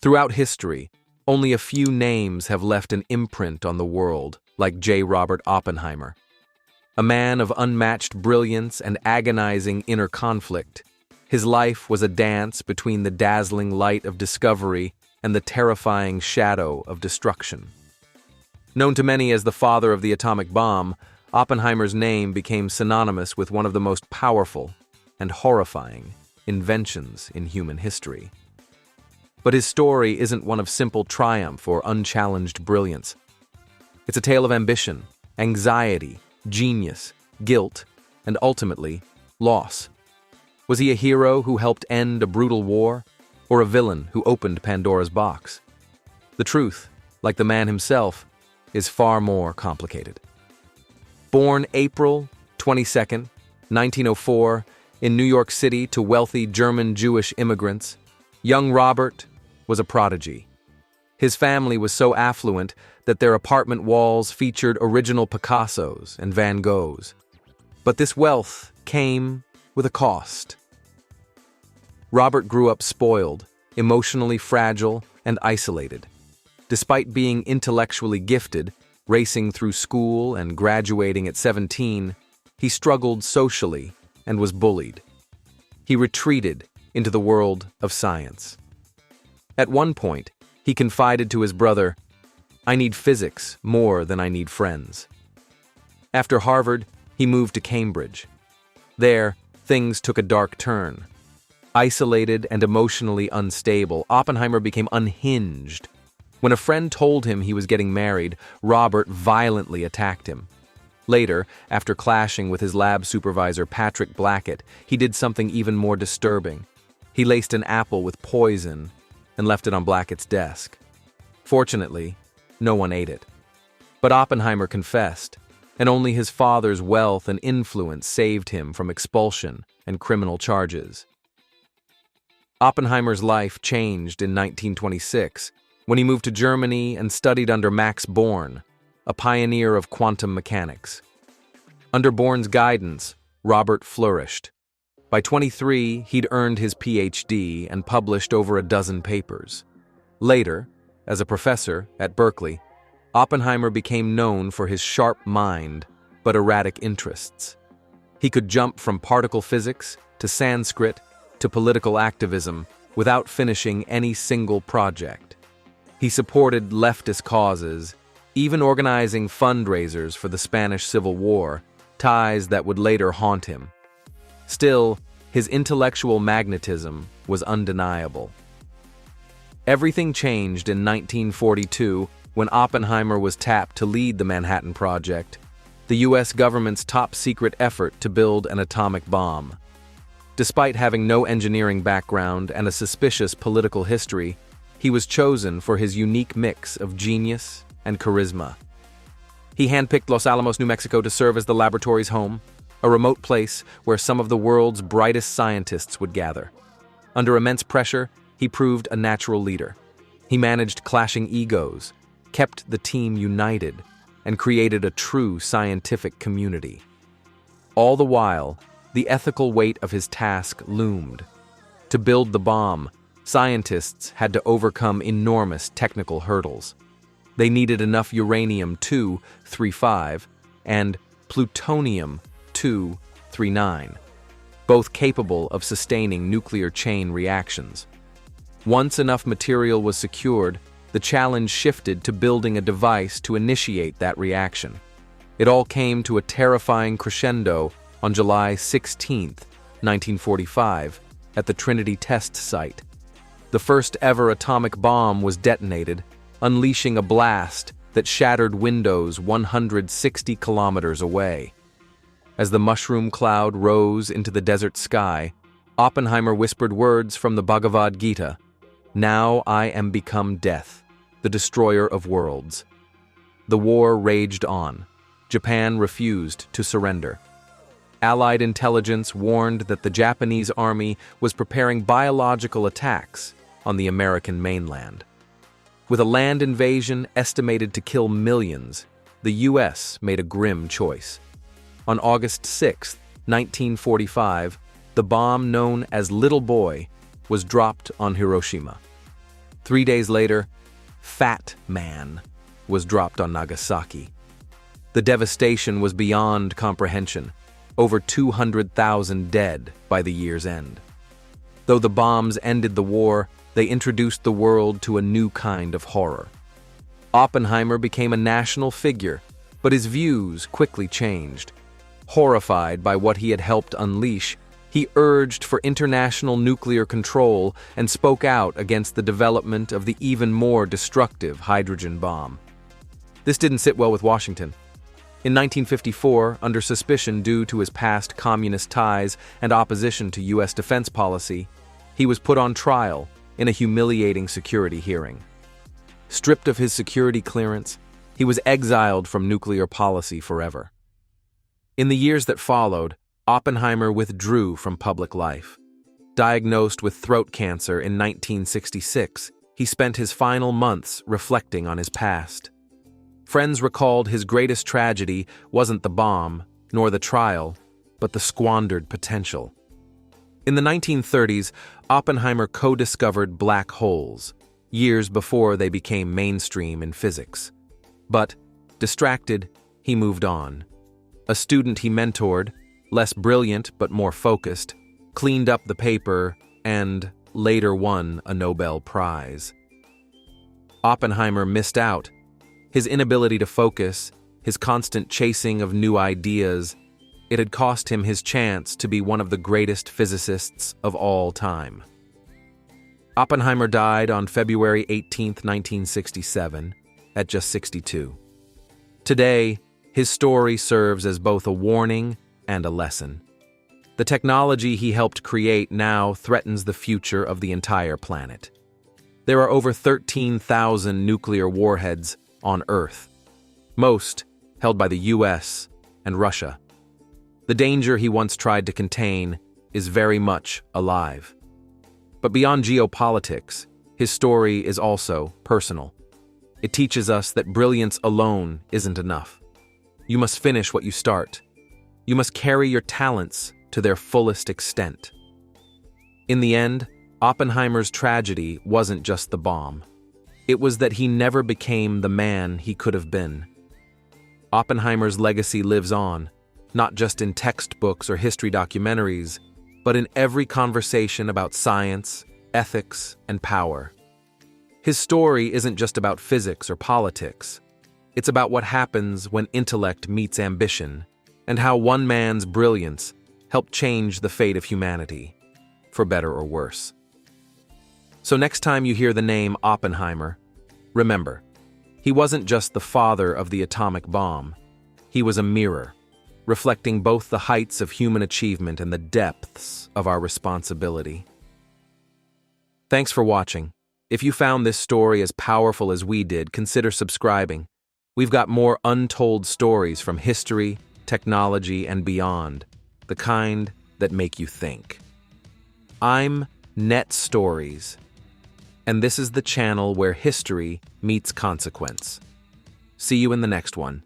Throughout history, only a few names have left an imprint on the world, like J. Robert Oppenheimer. A man of unmatched brilliance and agonizing inner conflict, his life was a dance between the dazzling light of discovery and the terrifying shadow of destruction. Known to many as the father of the atomic bomb, Oppenheimer's name became synonymous with one of the most powerful and horrifying inventions in human history. But his story isn't one of simple triumph or unchallenged brilliance. It's a tale of ambition, anxiety, genius, guilt, and ultimately, loss. Was he a hero who helped end a brutal war, or a villain who opened Pandora's box? The truth, like the man himself, is far more complicated. Born April 22nd, 1904, in New York City to wealthy German Jewish immigrants, young Robert was a prodigy. His family was so affluent that their apartment walls featured original Picassos and Van Goghs. But this wealth came with a cost. Robert grew up spoiled, emotionally fragile, and isolated. Despite being intellectually gifted, racing through school and graduating at 17, he struggled socially and was bullied. He retreated into the world of science. At one point, he confided to his brother, "I need physics more than I need friends." After Harvard, he moved to Cambridge. There, things took a dark turn. Isolated and emotionally unstable, Oppenheimer became unhinged. When a friend told him he was getting married, Robert violently attacked him. Later, after clashing with his lab supervisor Patrick Blackett, he did something even more disturbing. He laced an apple with poison and left it on Blackett's desk. Fortunately, no one ate it. But Oppenheimer confessed, and only his father's wealth and influence saved him from expulsion and criminal charges. Oppenheimer's life changed in 1926 when he moved to Germany and studied under Max Born, a pioneer of quantum mechanics. Under Born's guidance, Robert flourished. By 23, he'd earned his PhD and published over a dozen papers. Later, as a professor at Berkeley, Oppenheimer became known for his sharp mind but erratic interests. He could jump from particle physics to Sanskrit to political activism without finishing any single project. He supported leftist causes, even organizing fundraisers for the Spanish Civil War, ties that would later haunt him. Still, his intellectual magnetism was undeniable. Everything changed in 1942 when Oppenheimer was tapped to lead the Manhattan Project, the US government's top-secret effort to build an atomic bomb. Despite having no engineering background and a suspicious political history, he was chosen for his unique mix of genius and charisma. He handpicked Los Alamos, New Mexico to serve as the laboratory's home, a remote place where some of the world's brightest scientists would gather. Under immense pressure, he proved a natural leader. He managed clashing egos, kept the team united, and created a true scientific community. All the while, the ethical weight of his task loomed. To build the bomb, scientists had to overcome enormous technical hurdles. They needed enough uranium-235 and plutonium-239, both capable of sustaining nuclear chain reactions. Once enough material was secured, the challenge shifted to building a device to initiate that reaction. It all came to a terrifying crescendo on July 16, 1945, at the Trinity test site. The first ever atomic bomb was detonated, unleashing a blast that shattered windows 160 kilometers away. As the mushroom cloud rose into the desert sky, Oppenheimer whispered words from the Bhagavad Gita, "Now I am become death, the destroyer of worlds." The war raged on. Japan refused to surrender. Allied intelligence warned that the Japanese army was preparing biological attacks on the American mainland. With a land invasion estimated to kill millions, the U.S. made a grim choice. On August 6, 1945, the bomb known as Little Boy was dropped on Hiroshima. 3 days later, Fat Man was dropped on Nagasaki. The devastation was beyond comprehension, over 200,000 dead by the year's end. Though the bombs ended the war, they introduced the world to a new kind of horror. Oppenheimer became a national figure, but his views quickly changed. Horrified by what he had helped unleash, he urged for international nuclear control and spoke out against the development of the even more destructive hydrogen bomb. This didn't sit well with Washington. In 1954, under suspicion due to his past communist ties and opposition to U.S. defense policy, he was put on trial in a humiliating security hearing. Stripped of his security clearance, he was exiled from nuclear policy forever. In the years that followed, Oppenheimer withdrew from public life. Diagnosed with throat cancer in 1966, he spent his final months reflecting on his past. Friends recalled his greatest tragedy wasn't the bomb, nor the trial, but the squandered potential. In the 1930s, Oppenheimer co-discovered black holes, years before they became mainstream in physics. But, distracted, he moved on. A student he mentored, less brilliant but more focused, cleaned up the paper and later won a Nobel Prize. Oppenheimer missed out. His inability to focus, his constant chasing of new ideas, it had cost him his chance to be one of the greatest physicists of all time. Oppenheimer died on February 18, 1967, at just 62. Today, his story serves as both a warning and a lesson. The technology he helped create now threatens the future of the entire planet. There are over 13,000 nuclear warheads on Earth, most held by the US and Russia. The danger he once tried to contain is very much alive. But beyond geopolitics, his story is also personal. It teaches us that brilliance alone isn't enough. You must finish what you start. You must carry your talents to their fullest extent. In the end, Oppenheimer's tragedy wasn't just the bomb. It was that he never became the man he could have been. Oppenheimer's legacy lives on, not just in textbooks or history documentaries, but in every conversation about science, ethics, and power. His story isn't just about physics or politics. It's about what happens when intellect meets ambition, and how one man's brilliance helped change the fate of humanity, for better or worse. So next time you hear the name Oppenheimer, remember, he wasn't just the father of the atomic bomb. He was a mirror, reflecting both the heights of human achievement and the depths of our responsibility. Thanks for watching. If you found this story as powerful as we did, consider subscribing. We've got more untold stories from history, technology, and beyond, the kind that make you think. I'm Net Stories, and this is the channel where history meets consequence. See you in the next one.